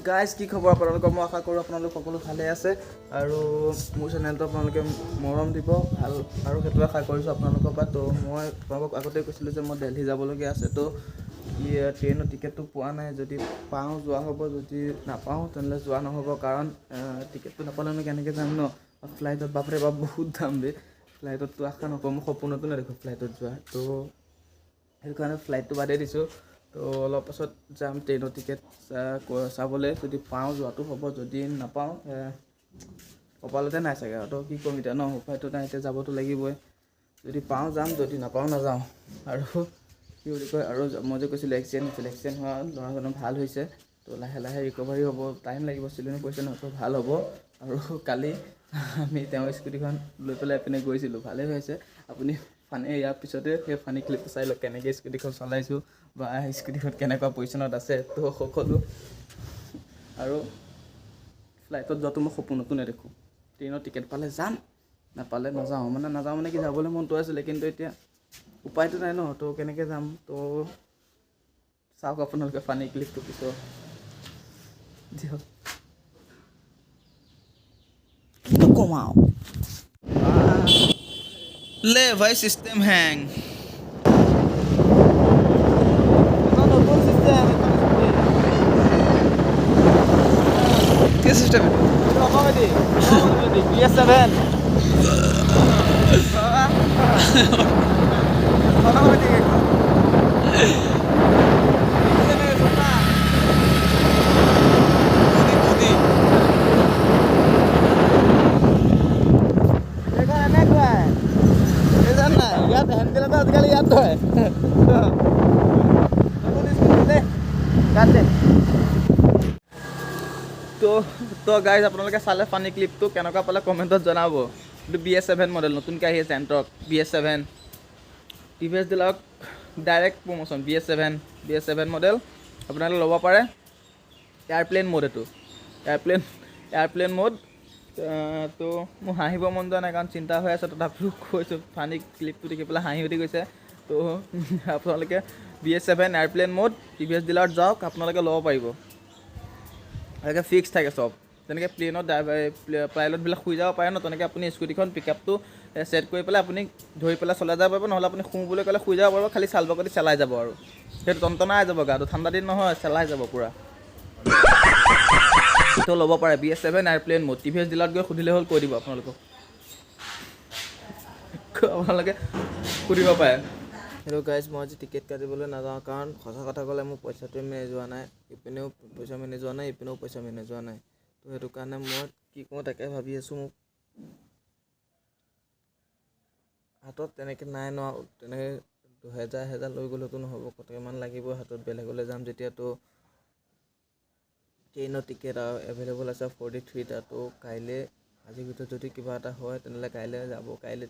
Guys কি খবৰ আপোনালোকৰ মই আশা কৰোঁ আপোনালোক সকলো ভালে আছে আৰু মোৰ চেনেলটো আপোনালোকে মৰম দিব ভাল আৰু সেইটো আশা কৰিছোঁ আপোনালোকৰ পৰা। তো মই আপোনালোকক আগতে কৈছিলোঁ যে মই দিল্লী যাবলগীয়া আছে, তো ট্ৰেইনৰ টিকেটটো পোৱা নাই। যদি পাওঁ যোৱা হ'ব, যদি নাপাওঁ তেনেহ'লে যোৱা নহ'ব, কাৰণ টিকেটটো নাপালে আমি কেনেকৈ যাম ন। ফ্লাইটত বাপৰে বাপ বহুত দাম বে, ফ্লাইটততো আশা নকৰোঁ, মই সপোনতো নেদেখোঁ ফ্লাইটত যোৱা। তো সেইটো কাৰণে ফ্লাইটটো বাদেই দিছোঁ। তো অলপ পাছত যাম ট্ৰেইনৰ টিকেট চাবলৈ, যদি পাওঁ যোৱাটো হ'ব, যদি নাপাওঁ কপালতে নাই চাগে আৰু। তো কি ক'ম এতিয়া ন, উপায়টো নাই, এতিয়া যাবতো লাগিবই। যদি পাওঁ যাম, যদি নাপাওঁ নাযাওঁ। আৰু কি বুলি কয়, আৰু মই যে কৈছিলোঁ এক্সিডেণ্ট হোৱা ল'ৰাজনৰ ভাল হৈছে, তো লাহে লাহে ৰিকভাৰী হ'ব, টাইম লাগিব, চিলনি পৰিছে নহয়, তো ভাল হ'ব। আৰু কালি আমি তেওঁৰ স্কুটিখন লৈ পেলাই এপিনে গৈছিলোঁ, ভালেই হৈছে। আপুনি ইয়াৰ পিছতে সেই ফানী ক্লিপটো চাই লওক, কেনেকৈ স্কুটিখন চলাইছোঁ বা স্কুটিখন কেনেকুৱা পজিশ্যনত আছে, তো সকলো। আৰু ফ্লাইটত যোৱাটো মই সপোনতো নেদেখোঁ। ট্ৰেইনৰ টিকেট পালে যাম, নাপালে নাযাওঁ। নাযাওঁ মানে কি, যাবলৈ মনটো আছিলে, কিন্তু এতিয়া উপায়টো নাই ন, তো কেনেকৈ যাম। তো চাওক আপোনালোকে ফানী ক্লিপটো পিছত দিয়ক কমাও ले भाई सिस्टम हैंग नতুন सिस्टम क्या सिस्टम है ऑटोमेटिक BS7 ऑटोमेटिक আজিকালি ইয়াত হয় তো গাইজ আপোনালোকে চালে ফানী ক্লিপটো কেনেকুৱা পালে কমেণ্টত জনাব। এইটো BS7 মডেল নতুনকৈ আহি আছে, এণ্ট্ৰক BS7 TVS ডিলাৰক ডাইৰেক্ট প্ৰমোশ্যন। BS7 মডেল আপোনালোকে ল'ব পাৰে। এয়াৰপ্লেন মড, এইটো এয়াৰপ্লেন মড। তো মোৰ হাঁহিব মন যোৱা নাই, কাৰণ চিন্তা হৈ আছে, তথাপিও কৈছোঁ, ফানী ক্লিপটো দেখি পেলাই হাঁহি উঠি গৈছে। তো আপোনালোকে BS7 এয়াৰপ্লেন মড TVS ডিলাৰত যাওক, আপোনালোকে ল'ব পাৰিব। এনেকৈ ফিক্স থাকে চব, তেনেকৈ প্লেনত পাইলটবিলাক শুই যাব পাৰে ন, তেনেকৈ আপুনি স্কুটিখন পিকআপটো ছেট কৰি পেলাই আপুনি ধৰি পেলাই চলাই যাব পাৰিব, নহ'লে আপুনি শুওঁ বুলি ক'লে শুই যাব পাৰিব, খালি চালবাকতি চেলাই যাব আৰু সেইটো টনটনাই যাব, গাটো ঠাণ্ডা দিন নহয়, চেলাই যাব পূৰা। তো ল'ব পাৰে BS7 এয়াৰপ্লেন মড। TVS ডিলাৰত গৈ সুধিলে হ'ল, কৈ দিব আপোনালোকক, আপোনালোকে সুধিব পাৰে। হেল্ল' গাইজ, মই আজি টিকেট কাটিবলৈ নাযাওঁ, কাৰণ সঁচা কথা ক'লে মোৰ পইচাটোৱে মেনেজ যোৱা নাই। ইপিনেও পইচা মেনেজ যোৱা নাই, ইপিনেও পইচা মেনেজ যোৱা নাই। তো সেইটো কাৰণে মই কি কৰোঁ তাকে ভাবি আছোঁ। মোক হাতত তেনেকৈ নাই ন, তেনেকৈ 2000 লৈ গ'লেতো নহ'ব, কেইটামান লাগিব হাতত, বেলেগলৈ যাম যেতিয়া। তো ট্ৰেইনৰ টিকেট আৰু এভেইলেবল আছে 43টা। তো কাইলৈ আজিৰ ভিতৰত যদি কিবা এটা হয় তেনেহ'লে কাইলৈ যাব, কাইলৈ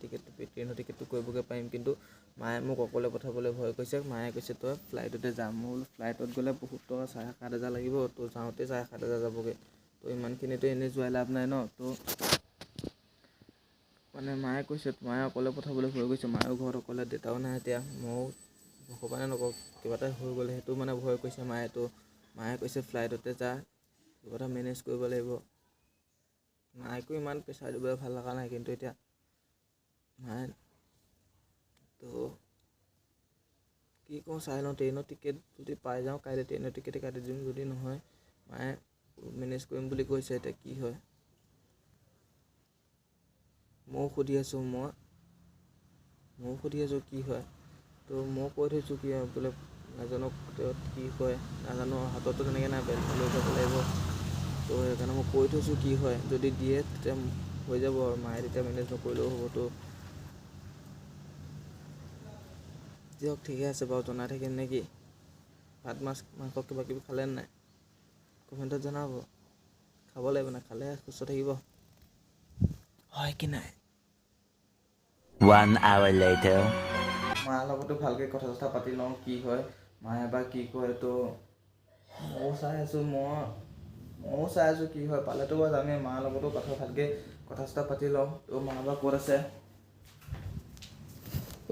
ট্ৰেইনৰ টিকেটটো কৰিবগৈ পাৰিম। কিন্তু মায়ে মোক অকলে পঠাবলৈ ভয় কৰিছে। মায়ে কৈছে তই ফ্লাইটতে যাম। মোৰ ফ্লাইটত গ'লে বহুত টকা, 7,500 লাগিব। তো যাওঁতে 7,500 যাবগৈ। তো ইমানখিনিতো এনেই যোৱাই লাভ নাই ন। তো মানে মায়ে কৈছে, মায়ে অকলে পঠাবলৈ ভয় কৰিছে। মায়েও ঘৰত অকলে, দেউতাও নাই এতিয়া। ময়ো ভগৱানে নকওক কিবা এটা হৈ গ'লে, সেইটো মানে ভয় কৰিছে মায়ে। তো মায়ে কৈছে ফ্লাইটতে যা, কিবা এটা মেনেজ কৰিব লাগিব। মায়েকো ইমান প্ৰেছাৰ দিবলৈ ভাল লগা নাই, কিন্তু এতিয়া মায়ে তো কি কওঁ চাই লওঁ। ট্ৰেইনৰ টিকেট যদি পাই যাওঁ কাইলৈ ট্ৰেইনৰ টিকেটে কাটি দিম, যদি নহয় মায়ে মেনেজ কৰিম বুলি কৈছে। এতিয়া কি হয় ময়ো সুধি আছোঁ কি হয়। তো মই কৈ থৈছোঁ কি বোলে নাজানো কি হয়, নাজানো, হাততো তেনেকৈ নাই, বেল্ট লৈ যাব লাগিব। তো সেইকাৰণে মই কৈ থৈছোঁ কি হয়, যদি দিয়ে তেতিয়া হৈ যাব আৰু মায়ে তেতিয়া মেনেজ নকৰিলেও হ'ব। তো দিয়ক, ঠিকে আছে বাৰু, জনাই থাকিম নে কি? ভাত মাংস কিবা কিবি খালে নাই কমেণ্টত জনাব। খাব লাগিব, নাখালে সুস্থ থাকিব, হয় কি নাই। 1 hour later. মাৰ লগতো ভালকৈ কথা চথা পাতি লওঁ, কি হয়, মায়ে এবাৰ কি কয়। তো ময়ো চাই আছোঁ কি হয়, পালেতো বাৰু যামেই। মাৰ লগতো ভালকৈ কথা চথা পাতি লওঁ। তো মা বা ক'ত আছে?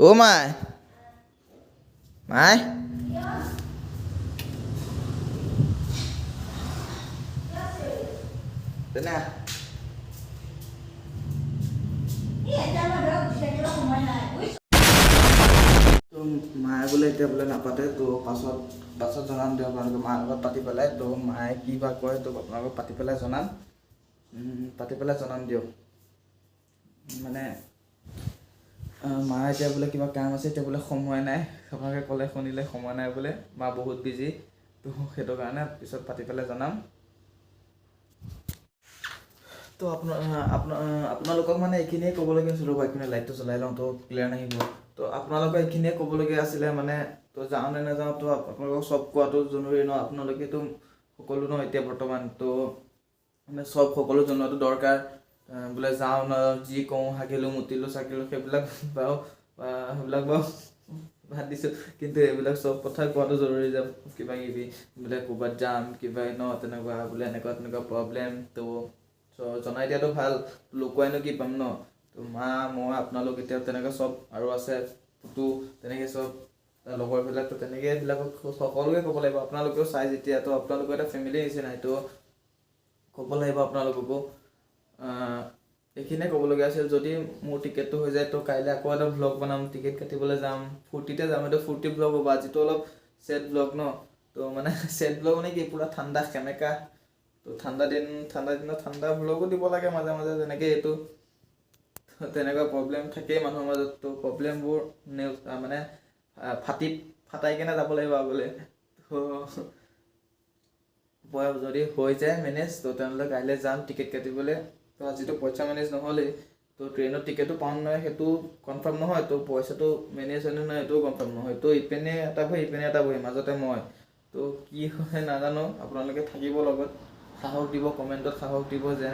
অ' মাই তেনে তো মায়ে বোলে এতিয়া বোলে নাপাতে তো পাছত জনাম দিয়ক আপোনালোকে মাৰ লগত পাতি পেলাই তো মায়ে কি বা কয় তো আপোনালোকক পাতি পেলাই জনাম দিয়ক মানে মা এতিয়া বোলে কিবা কাম আছে এতিয়া বোলে সময় নাই আপোনালোকে ক'লে শুনিলে সময় নাই বোলে মা বহুত বিজি তো সেইটো কাৰণে পিছত পাতি পেলাই জনাম তো আপোনালোকক মানে এইখিনিয়ে ক'বলগীয়া আছিল ৰ'বা এইখিনি লাইটটো জ্বলাই লওঁ তো ক্লিয়াৰ নাহিব তো আপোনালোকক এইখিনিয়ে ক'বলগীয়া আছিলে মানে তো যাওঁ নে নাযাওঁ তো আপোনালোকক চব কোৱাটো জৰুৰী ন আপোনালোকেতো সকলো ন এতিয়া বৰ্তমান তো মানে সকলো জনোৱাটো দৰকাৰ বোলে যাওঁ ন যি কওঁ হাগিলোঁ মুতিলোঁ চাকিলোঁ সেইবিলাক বাৰু বাদ দিছোঁ কিন্তু এইবিলাক চব কথা কোৱাটো জৰুৰী যে কিবা কিবি বোলে ক'ৰবাত যাম কিবা ন তেনেকুৱা বোলে এনেকুৱা তেনেকুৱা প্ৰব্লেম তো জনাই দিয়াটো ভাল লুকুৱাইনো কি পাম ন তো মা মই আপোনালোক এতিয়া তেনেকৈ চব আৰু আছে ফুটু তেনেকৈ চব লগৰবিলাকতো তেনেকৈ এইবিলাকক সকলোকে ক'ব লাগিব আপোনালোকেও চাই যেতিয়া তো আপোনালোকৰ এটা ফেমিলি নিচিনাই তো ক'ব লাগিব আপোনালোককো এইখিনিয়ে ক'বলগীয়া আছিল যদি মোৰ টিকেটটো হৈ যায় তো কাইলৈ আকৌ এটা ভ্লগ বনাম টিকেট কাটিবলৈ যাম ফূৰ্তিতে যাম এইটো ফূৰ্তি ভ্লগ হ'ব আজিতো অলপ ছেড ভ্লগ ন তো মানে ছেড ভ্লগ মানে কি পূৰা ঠাণ্ডা সেমেকা তো ঠাণ্ডা দিনত ঠাণ্ডা ভ্লগো দিব লাগে মাজে মাজে যেনেকৈ এইটো তেনেকুৱা প্ৰব্লেম থাকেই মানুহৰ মাজত তো প্ৰব্লেমবোৰ মানে ফাটাই কেনে যাব লাগিব আগলৈ তো যদি হৈ যায় মেনেজ তো তেনেহ'লে কাইলৈ যাম টিকেট কাটিবলৈ তো আজিতো পইচা মেনেজ নহ'লেই তো ট্ৰেইনৰ টিকেটো পাওঁ নহয় সেইটো কনফাৰ্ম নহয় তো পইচাটো মেনেজ হয় নে নহয় সেইটোও কনফাৰ্ম নহয় তো ইপিনে এটা বহি মাজতে মই তো কি হয় নাজানো আপোনালোকে থাকিব লগত সাহস দিব কমেণ্টত সাহস দিব যে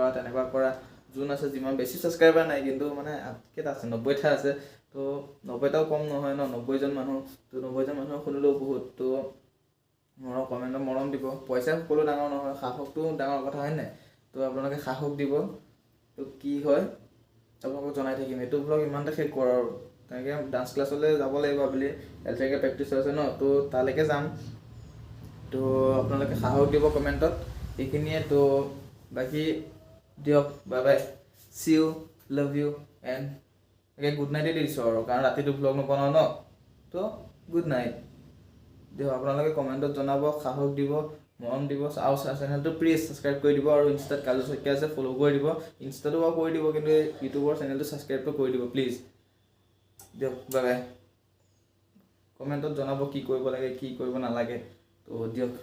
তেনেকুৱা কৰা যোন আছে যিমান বেছি ছাবস্ক্ৰাইবাৰ নাই কিন্তু মানে কেইটা আছে 90টা আছে তো 90টাও কম নহয় ন 90জন মানুহ তো 90জন মানুহ শুনিলেও বহুত তো কমেণ্টত মৰম দিব পইচা সকলো ডাঙৰ নহয় সাহসটো ডাঙৰ কথা হয় নাই তো আপোনালোকে সাহস দিব তো কি হয় আপোনালোকক জনাই থাকিম এইটো ব্লগ ইমানতে শেষ কৰোঁ আৰু তেনেকৈ ডান্স ক্লাছলৈ যাব লাগিব বুলি এলচাইকে প্ৰেক্টিছ আছে ন তো তালৈকে যাম তো আপোনালোকে সাহস দিব কমেণ্টত এইখিনিয়ে তো বাকী দিয়ক bye bye C you love you and good নাইটে দিছোঁ আৰু কাৰণ ৰাতিটো ব্লগ নবনাওঁ ন তো গুড নাইট দিয়ক আপোনালোকে কমেণ্টত জনাব সাহস দিব মৰম দিব আৰু চেনেলটো প্লিজ ছাবস্ক্ৰাইব কৰি দিব আৰু ইনষ্টাত কাজু শইকীয়া আছে ফ'ল' কৰি দিব ইনষ্টাটো বাৰু কৰি দিব কিন্তু ইউটিউবৰ চেনেলটো ছাবস্ক্ৰাইবটো কৰি দিব প্লিজ দিয়ক বাই বাই কমেণ্টত জনাব কি কৰিব লাগে কি কৰিব নালাগে তো দিয়ক